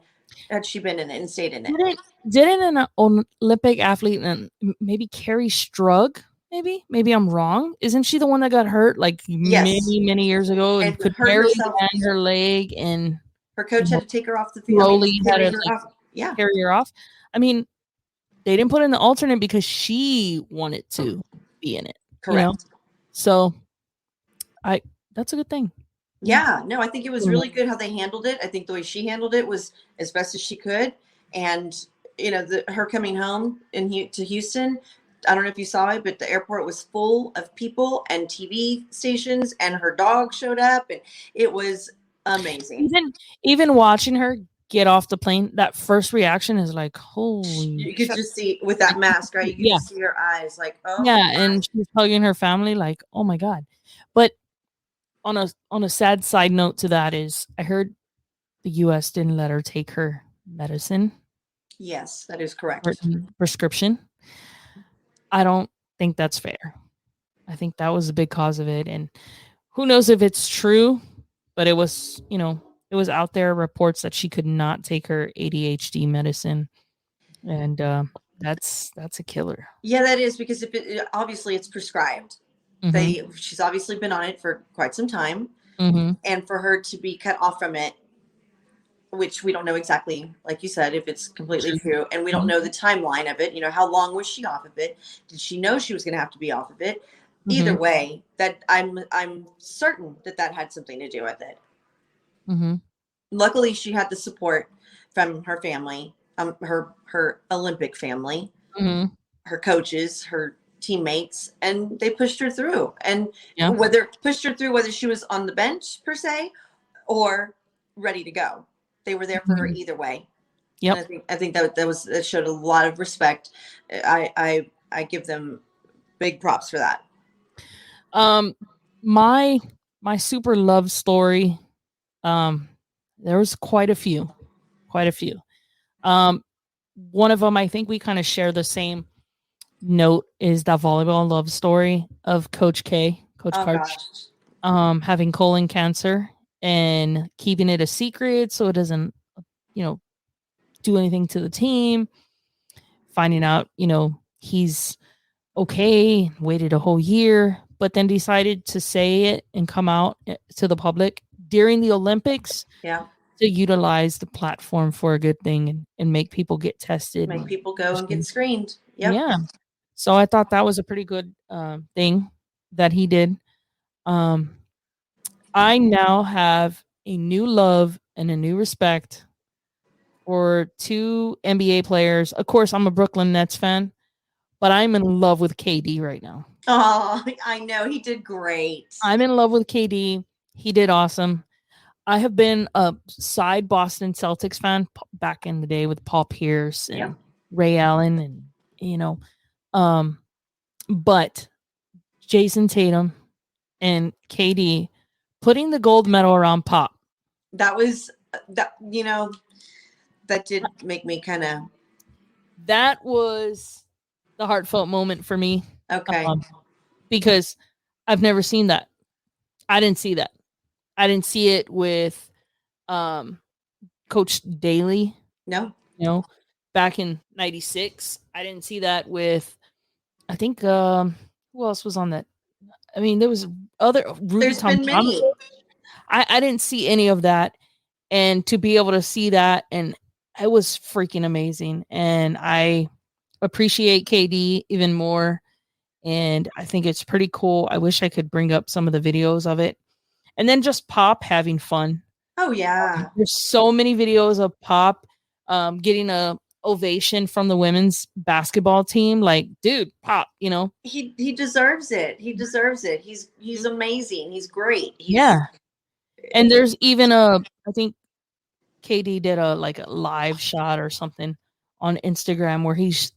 D: in it and stayed in it.
A: Didn't an Olympic athlete, and maybe Carrie Strug, maybe I'm wrong, isn't she the one that got hurt like many years ago and could barely bend her leg, and
D: her coach had to take her off the field,
A: slowly carry her off? I mean, they didn't put in the alternate because she wanted to be in it.
D: Correct.
A: So that's a good thing.
D: Yeah, no, I think it was really good how they handled it. I think the way she handled it was as best as she could. And, her coming home to Houston, I don't know if you saw it, but the airport was full of people and TV stations, and her dog showed up, and it was amazing.
A: Even watching her get off the plane, that first reaction is like, holy.
D: You could just see with that mask, right? You could just see her eyes like, oh.
A: Yeah, and she's hugging her family like, oh my God. But on a sad side note to that is, I heard the U.S. didn't let her take her medicine.
D: Yes, that is correct.
A: Prescription. I don't think that's fair. I think that was a big cause of it, and who knows if it's true, but it was, it was out there, reports that she could not take her ADHD medicine, and that's a killer.
D: Yeah, that is, because obviously it's prescribed. She's obviously been on it for quite some time, and for her to be cut off from it, which we don't know exactly, like you said, if it's completely true, and we don't know the timeline of it. How long was she off of it? Did she know she was going to have to be off of it? Either way, that I'm certain that had something to do with it. Luckily, she had the support from her family, her Olympic family, her coaches, her teammates, and they pushed her through. And whether she was on the bench per se or ready to go, they were there for her either way. Yep. And I think that showed a lot of respect. I give them big props for that.
A: My super love story, there was quite a few. One of them, I think we kind of share the same note, is that volleyball love story of Coach Karch, having colon cancer and keeping it a secret so it doesn't, do anything to the team. Finding out, he's okay, waited a whole year, but then decided to say it and come out to the public during the Olympics.
D: Yeah.
A: To utilize the platform for a good thing and make people get tested.
D: Make people go and get screened. Yep.
A: Yeah. So I thought that was a pretty good thing that he did. I now have a new love and a new respect for two NBA players. Of course, I'm a Brooklyn Nets fan, but I'm in love with KD right now.
D: Oh, I know he did great.
A: I'm in love with KD. He did awesome. I have been a side Boston Celtics fan back in the day with Paul Pierce and Ray Allen, and you know, but Jason Tatum and KD putting the gold medal around Pop.
D: That was that. That did make me kind of.
A: That was the heartfelt moment for me.
D: Okay.
A: Because I've never seen that. I didn't see that. I didn't see it with Coach Daly.
D: No.
A: Back in '96. I didn't see that with, I think, who else was on that? I mean, there was other Rudy
D: There's been many.
A: I didn't see any of that. And to be able to see that, and it was freaking amazing. And I appreciate KD even more. And I think it's pretty cool. I wish I could bring up some of the videos of it. And then just Pop having fun.
D: Oh, yeah.
A: There's so many videos of Pop getting a ovation from the women's basketball team. Like, dude, Pop,
D: He deserves it. He deserves it. He's amazing. He's great.
A: Yeah. And there's even I think KD did a live shot or something on Instagram where he's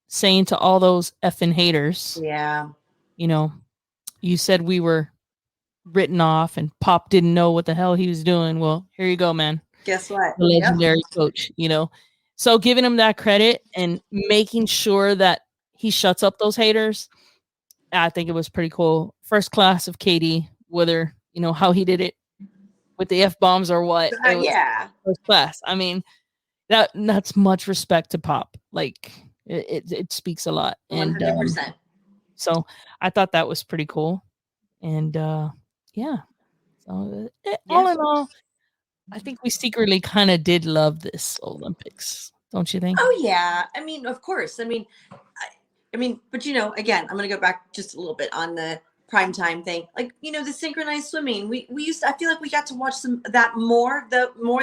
A: saying to all those effing haters,
D: yeah,
A: you said we were written off and Pop didn't know what the hell he was doing. Well, here you go, man.
D: Guess what?
A: The legendary coach, So giving him that credit and making sure that he shuts up those haters, I think it was pretty cool. First class of KD, whether, how he did it with the F-bombs or what.
D: Yeah.
A: First class. I mean, that's much respect to Pop. Like, it speaks a lot.
D: 100%.
A: And so I thought that was pretty cool. And yeah. So all in all, I think we secretly kind of did love this Olympics. Don't you think?
D: Oh yeah. I mean, of course. I mean, but again, I'm going to go back just a little bit on the primetime thing. Like, the synchronized swimming. We used I feel like we got to watch that more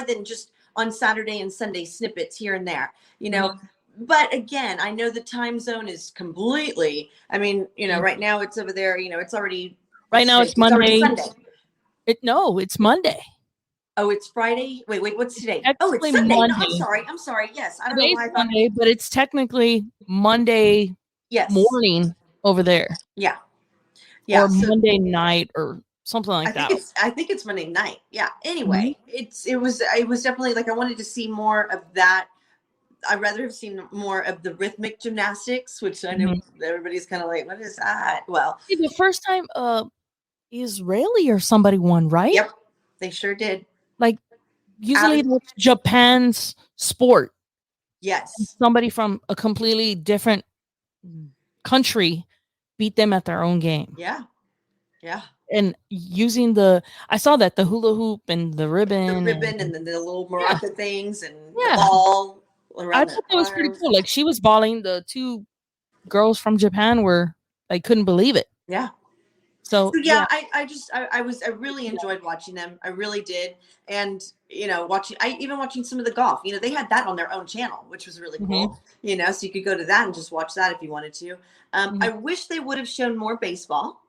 D: than just on Saturday and Sunday snippets here and there. But again, I know the time zone is completely, right now it's over there, it's already
A: right now it's Monday.
D: Sunday.
A: It's Monday.
D: Oh, it's Friday. Wait, what's today?
A: Technically
D: it's Sunday.
A: Monday.
D: No, I'm sorry. Yes. I don't
A: Today's
D: know why I thought
A: Monday, but it's technically Monday morning over there.
D: Yeah.
A: Or Monday night or something like that.
D: I think it's Monday night. Yeah. Anyway, it was definitely like I wanted to see more of that. I'd rather have seen more of the rhythmic gymnastics, which I know everybody's kind of like, what is that? Well,
A: the first time Israeli or somebody won, right?
D: Yep. They sure did.
A: Like usually that's Japan's sport.
D: Yes.
A: Somebody from a completely different country beat them at their own game.
D: Yeah. Yeah.
A: And using I saw that the hula hoop and the ribbon.
D: And then the little maraca things and the ball around.
A: I thought that was pretty cool. Like she was balling. The two girls from Japan I couldn't believe it.
D: Yeah.
A: So
D: yeah, I really enjoyed watching them. I really did. And, watching some of the golf, they had that on their own channel, which was really cool, so you could go to that and just watch that if you wanted to. I wish they would have shown more baseball.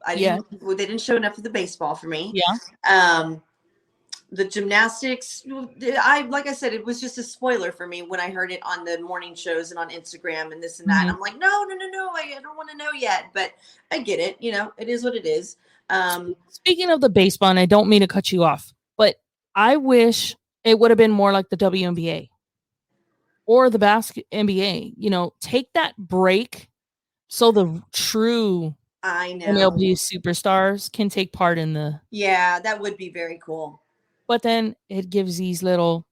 D: They didn't show enough of the baseball for me.
A: Yeah.
D: The gymnastics, like I said, it was just a spoiler for me when I heard it on the morning shows and on Instagram and this and that. And I'm like, no, I don't want to know yet, but I get it. It is what it is.
A: Speaking of the baseball, and I don't mean to cut you off, but I wish it would have been more like the WNBA or the NBA. Take that break so the true MLB superstars can take part in the.
D: Yeah, that would be very cool.
A: But then it gives these little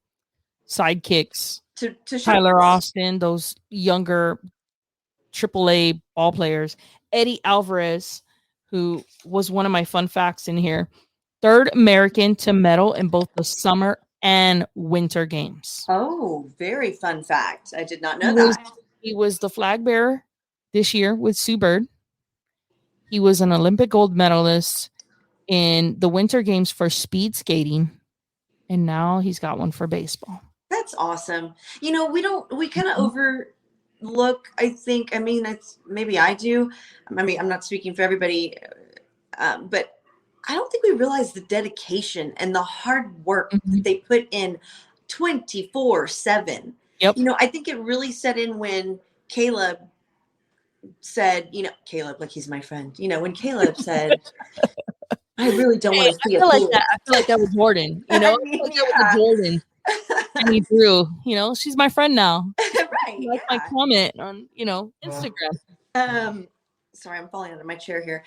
A: sidekicks
D: to
A: Tyler Austin, those younger AAA ball players, Eddie Alvarez, who was one of my fun facts in here, third American to medal in both the summer and winter games.
D: Oh, very fun fact. I did not know that.
A: He was the flag bearer this year with Sue Bird. He was an Olympic gold medalist in the winter games for speed skating. And now he's got one for baseball.
D: That's awesome. You know, we kind of overlook, I think, I mean, it's maybe I do. I mean, I'm not speaking for everybody, but I don't think we realize the dedication and the hard work that
A: Mhm.
D: they put in 24/7.
A: Yep.
D: You know, I think it really set in when Caleb said, you know, Caleb, like he's my friend, you know, when Caleb said, I really don't
A: Hey,
D: want to see a pool.
A: I feel like that with Jordan, you know?
D: I
A: I feel
D: mean,
A: like that with the
D: yeah.
A: Jordan. Penny Drew, you know, she's my friend now. She
D: Right.
A: liked my
D: Yeah.
A: comment on, you know, Instagram.
D: Um, sorry, I'm falling out of my chair here.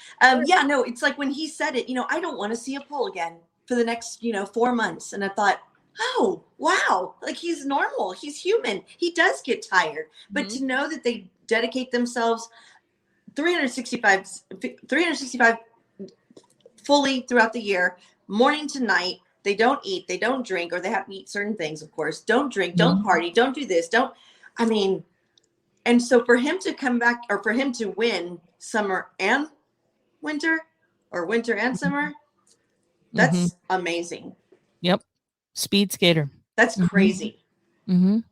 D: Yeah, no, it's like when he said it, you know, I don't want to see a poll again for the next, you know, 4 months. And I thought, oh, wow, like he's normal. He's human. He does get tired. But
A: Mhm.
D: to know that they dedicate themselves 365 fully throughout the year, morning to night, they don't eat, they don't drink, or they have to eat certain things, of course. Don't drink, don't
A: Mhm.
D: party, don't do this, don't. I mean, and so for him to come back or for him to win summer and winter or winter and summer,
A: Mhm.
D: that's amazing.
A: Yep. Speed skater.
D: That's
A: Mhm.
D: crazy.
A: Mhm.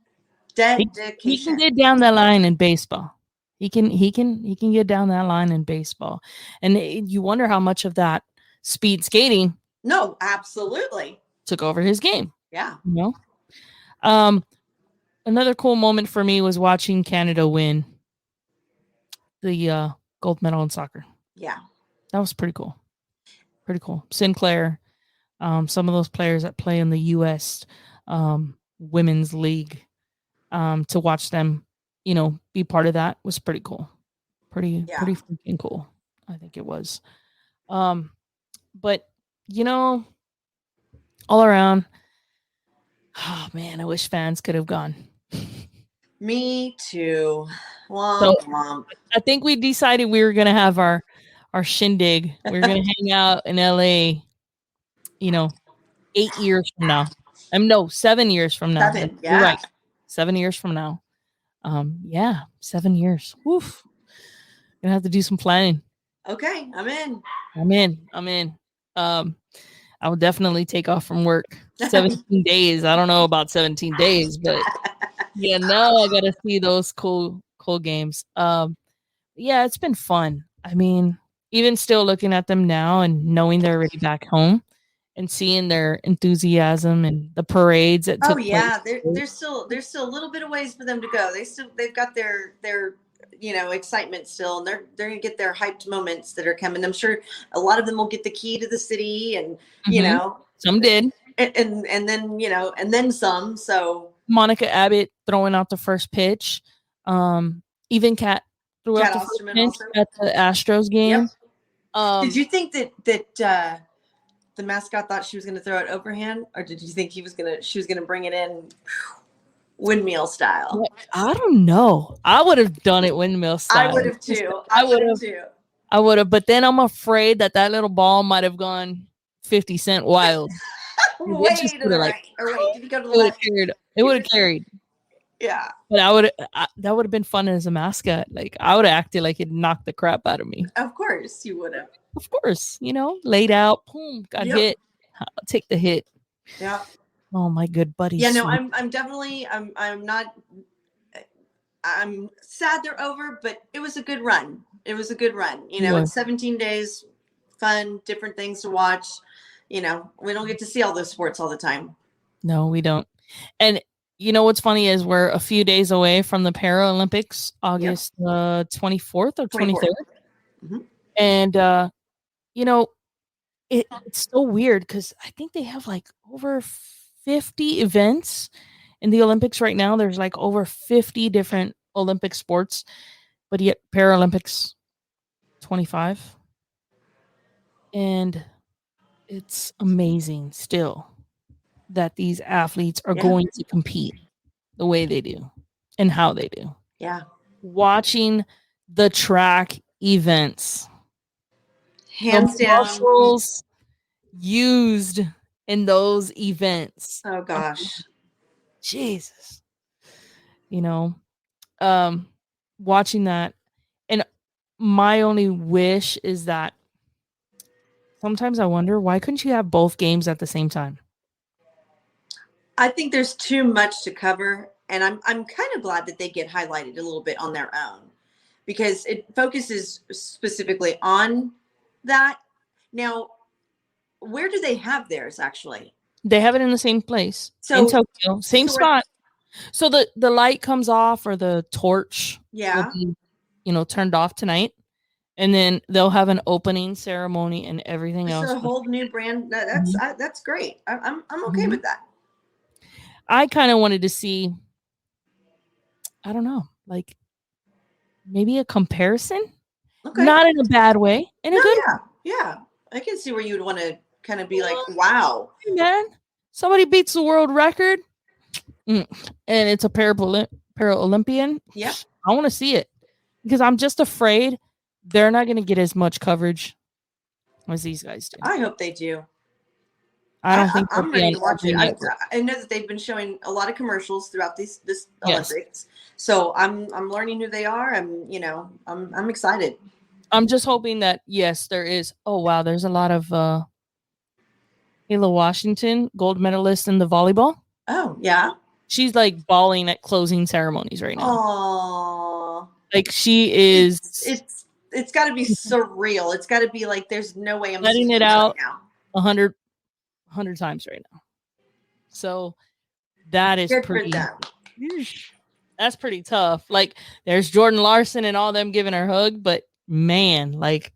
A: He can
D: Dedication.
A: get down that line in baseball. He can get down that line in baseball. And you wonder how much of that speed skating
D: No, absolutely.
A: took over his game,
D: Yeah.
A: you know? Um Another cool moment for me was watching Canada win the gold medal in soccer.
D: Yeah.
A: That was pretty cool. Pretty cool. Sinclair, some of those players that play in the U.S. Women's League, to watch them, you know, be part of that was pretty cool.
D: Yeah.
A: Pretty freaking cool. I think it was. Um, but you know, all around, oh man, I wish fans could have gone.
D: Me too.
A: So
D: Womp womp.
A: I think we decided we were gonna have our shindig. We are gonna hang out in LA, you know, 8 years from now. No, 7 years from now.
D: Seven.
A: You're
D: Yeah.
A: right. 7 years from now. Yeah, 7 years. Woof. Gonna have to do some planning.
D: Okay. I'm in.
A: I'm in. I'm in. Um, I will definitely take off from work. 17 days. I don't know about 17 days, but yeah, now I gotta see those cool games. Yeah, it's been fun. I mean, even still looking at them now and knowing they're already back home and seeing their enthusiasm and the parades that
D: Oh
A: took place.
D: yeah, there's still a little bit of ways for them to go. They've got their you know excitement still, and they're gonna get their hyped moments that are coming. I'm sure a lot of them will get the key to the city, and you
A: Mhm.
D: know,
A: Some did.
D: and then you know, and then some. So
A: Monica Abbott throwing out the first pitch. Even Cat threw out
D: Cat
A: the first
D: Osterman
A: pitch
D: also.
A: at the Astros
D: Yep.
A: game.
D: Did
A: Um,
D: you think that the mascot thought she was gonna throw it overhand, or did you think she was gonna bring it in windmill style?
A: I don't know. I would have done it windmill
D: I
A: style.
D: would have too.
A: I
D: I
A: would
D: would have
A: have.
D: too.
A: I would have. But then I'm afraid that that little ball might have gone 50 Cent wild. It
D: Way
A: just
D: to
A: would
D: the
A: have like
D: right. Or wait, did he go to the
A: it would have
D: left?
A: carried. It would have carried.
D: Yeah.
A: But I would. That would have been fun as a mascot. Like I would have acted like it knocked the crap out of me.
D: Of course you would have.
A: Of course, you know, laid out, boom, got
D: Yep.
A: hit. I'll take the hit.
D: Yeah.
A: Oh my good buddy.
D: Yeah, no,
A: Sweet.
D: I'm definitely I'm not I'm sad they're over, but it was a good run. It was a good run. You know,
A: Yeah.
D: it's 17 days, fun, different things to watch. You know, we don't get to see all those sports all the time.
A: No, we don't. And you know what's funny is we're a few days away from the Paralympics, August 24th or 23rd.
D: 24. Mhm.
A: And you know, it's so weird because I think they have like over 50 events in the Olympics right now. There's like over 50 different Olympic sports, but yet Paralympics 25. And it's amazing still that these athletes are
D: Yeah.
A: going to compete the way they do and how they do.
D: Yeah.
A: Watching the track events,
D: Hands
A: the
D: down.
A: muscles used in those events.
D: Oh gosh.
A: Jesus. You know, watching that, and my only wish is that sometimes I wonder why couldn't you have both games at the same time?
D: I think there's too much to cover, and I'm kind of glad that they get highlighted a little bit on their own because it focuses specifically on that. Now, where do they have theirs actually?
A: They have it in the same place
D: So
A: in Tokyo, same
D: so
A: spot. So the light comes off or the torch
D: yeah.
A: will be, turned off tonight, and then they'll have an opening ceremony and everything else.
D: So a whole new brand. That's great. I'm okay
A: Mhm.
D: with that.
A: I kind of wanted to see, I don't know, like maybe a comparison,
D: Okay.
A: not in a bad way, in a
D: No,
A: good
D: yeah. I can see where you would want to kind of be like, wow.
A: way, man. Somebody beats the world record, and it's a Paralympian.
D: Yep.
A: I want to see it because I'm just afraid they're not going to get as much coverage as these guys do.
D: I hope they do.
A: I don't think
D: I'm ready to watch it.
A: Network.
D: I know that they've been showing a lot of commercials throughout this
A: Yes.
D: Olympics, so I'm learning who they are. I'm excited.
A: I'm just hoping that yes, there is. Oh wow, there's a lot of Ayla Washington, gold medalist in the volleyball.
D: Oh yeah.
A: She's like bawling at closing ceremonies right now.
D: Oh.
A: Like she is.
D: It's got to be surreal. It's got to be like there's no way I'm
A: letting
D: seeing
A: it
D: this
A: out
D: right now.
A: 100 times right now. So that is
D: Good for
A: pretty.
D: them.
A: That's pretty tough. Like there's Jordan Larson and all them giving her a hug, but man, like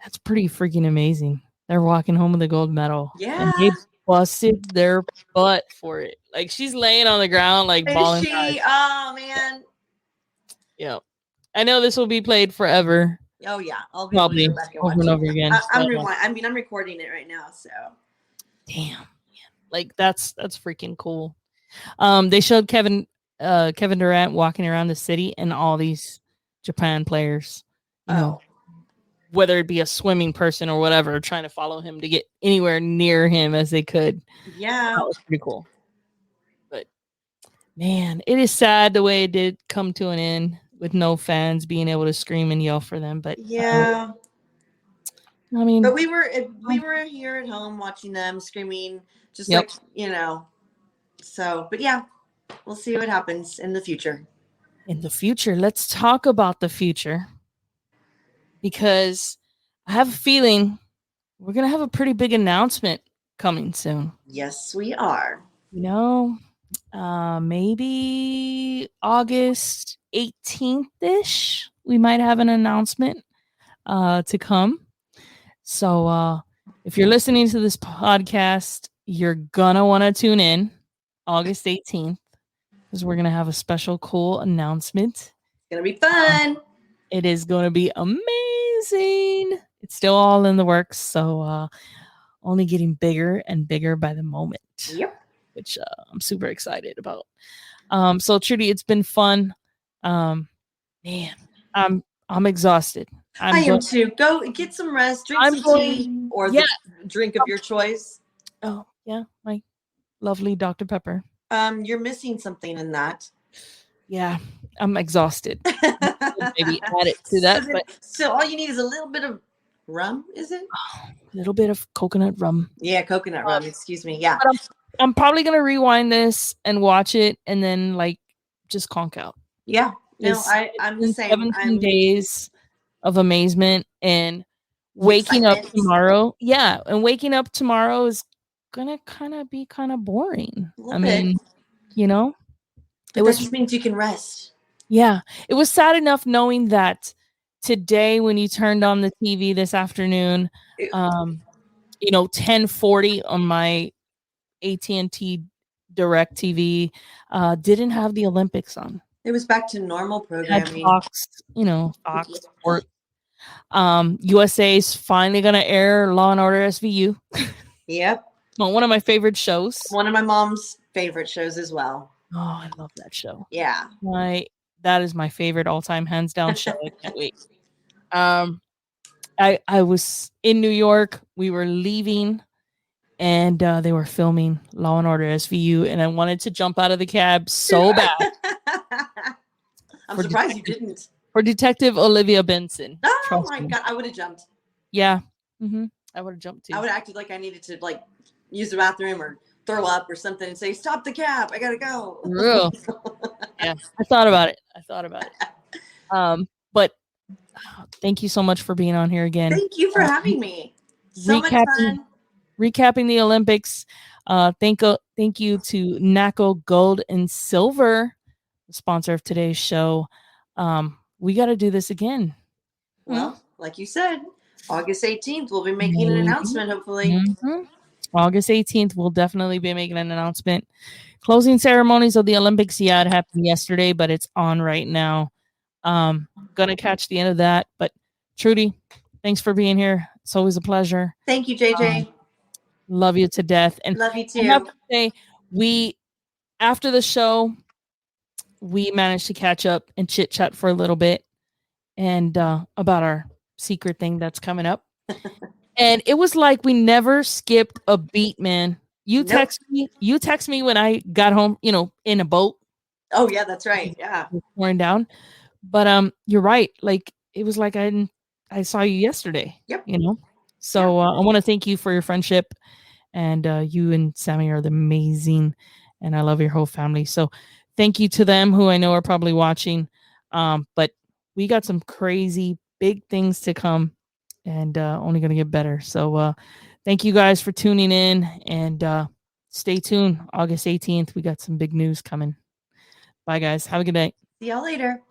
A: that's pretty freaking amazing. They're walking home with a gold medal.
D: Yeah.
A: And they busted their butt for it. Like she's laying on the ground, like bawling.
D: Is she? Oh man.
A: Yeah. I know this will be played forever.
D: Oh yeah. I'll be
A: Probably
D: able to go back and
A: over
D: watch
A: and
D: it.
A: over again.
D: I'm recording it right now, so.
A: Damn. Like that's freaking cool. They showed Kevin Durant walking around the city and all these Japan players, whether it be a swimming person or whatever, trying to follow him to get anywhere near him as they could.
D: Yeah.
A: That was pretty cool. But man, it is sad the way it did come to an end with no fans being able to scream and yell for them. But
D: yeah.
A: I mean,
D: but we were here at home watching them screaming, just
A: Yep.
D: like, so, but yeah, we'll see what happens in the future.
A: in the future, let's talk about the future because I have a feeling we're going to have a pretty big announcement coming soon.
D: Yes, we are.
A: Maybe August 18th-ish, we might have an announcement to come. So if you're listening to this podcast, you're gonna want to tune in August 18th because we're gonna have a special cool announcement.
D: It's going to be fun.
A: It is going to be amazing. It's still all in the works, so only getting bigger and bigger by the moment.
D: Yep.
A: Which I'm super excited about. So Trudy, it's been fun. Man, I'm exhausted.
D: I am too. Go get some rest, drink some tea or the drink of your choice.
A: Oh, yeah, my lovely Dr. Pepper.
D: You're missing something in that.
A: Yeah, I'm exhausted. Maybe add it to that.
D: So all you need is a little bit of rum, is it?
A: A little bit of coconut rum.
D: Yeah, coconut rum. Excuse me. Yeah.
A: I'm probably gonna rewind this and watch it and then like just conk out.
D: Yeah. No, I'm the same.
A: 17 days of amazement and waking up tomorrow. Yeah, and waking up tomorrow is gonna be kind of boring. I mean,
D: it just means you can rest.
A: Yeah, it was sad enough knowing that today when you turned on the TV this afternoon, 10:40 on my AT&T Direct TV didn't have the Olympics on.
D: It was back to normal programming.
A: Fox Sports. USA's finally gonna air Law and Order SVU.
D: Yep.
A: Well, one of my favorite shows.
D: One of my mom's favorite shows as well.
A: Oh, I love that show.
D: Yeah.
A: That is my favorite all-time hands down show. I can't wait. I was in New York. We were leaving and they were filming Law and Order SVU, and I wanted to jump out of the cab so bad.
D: I'm surprised you didn't.
A: For Detective Olivia Benson.
D: Oh my God, I would have jumped.
A: Yeah. I would have jumped too.
D: I would have acted like I needed to use the bathroom or throw up or something and say, "Stop the cab! I gotta go."
A: Real. Yeah, I thought about it. But thank you so much for being on here again.
D: Thank you for having me. So much fun.
A: Recapping the Olympics. Thank you to NACO Gold and Silver, the sponsor of today's show. We got to do this again.
D: Well, like you said, August 18th, we'll be making an announcement, hopefully.
A: Mm-hmm. August 18th, we'll definitely be making an announcement. Closing ceremonies of the Olympics, yeah, it happened yesterday, but it's on right now. Gonna catch the end of that. But Trudy, thanks for being here. It's always a pleasure.
D: Thank you, JJ.
A: Love you to death. And
D: love you too.
A: I have to say, after the show, we managed to catch up and chit chat for a little bit and about our secret thing that's coming up. And it was like we never skipped a beat, man. You text me when I got home, in a boat.
D: Oh yeah, that's right. Yeah.
A: Pouring down. But you're right. Like it was like I saw you yesterday.
D: Yep.
A: So I want to thank you for your friendship, and you and Sammy are amazing, and I love your whole family. So thank you to them who I know are probably watching. But we got some crazy big things to come, and only going to get better. So thank you guys for tuning in, and stay tuned. August 18th, we got some big news coming. Bye, guys. Have a good night.
D: See y'all later.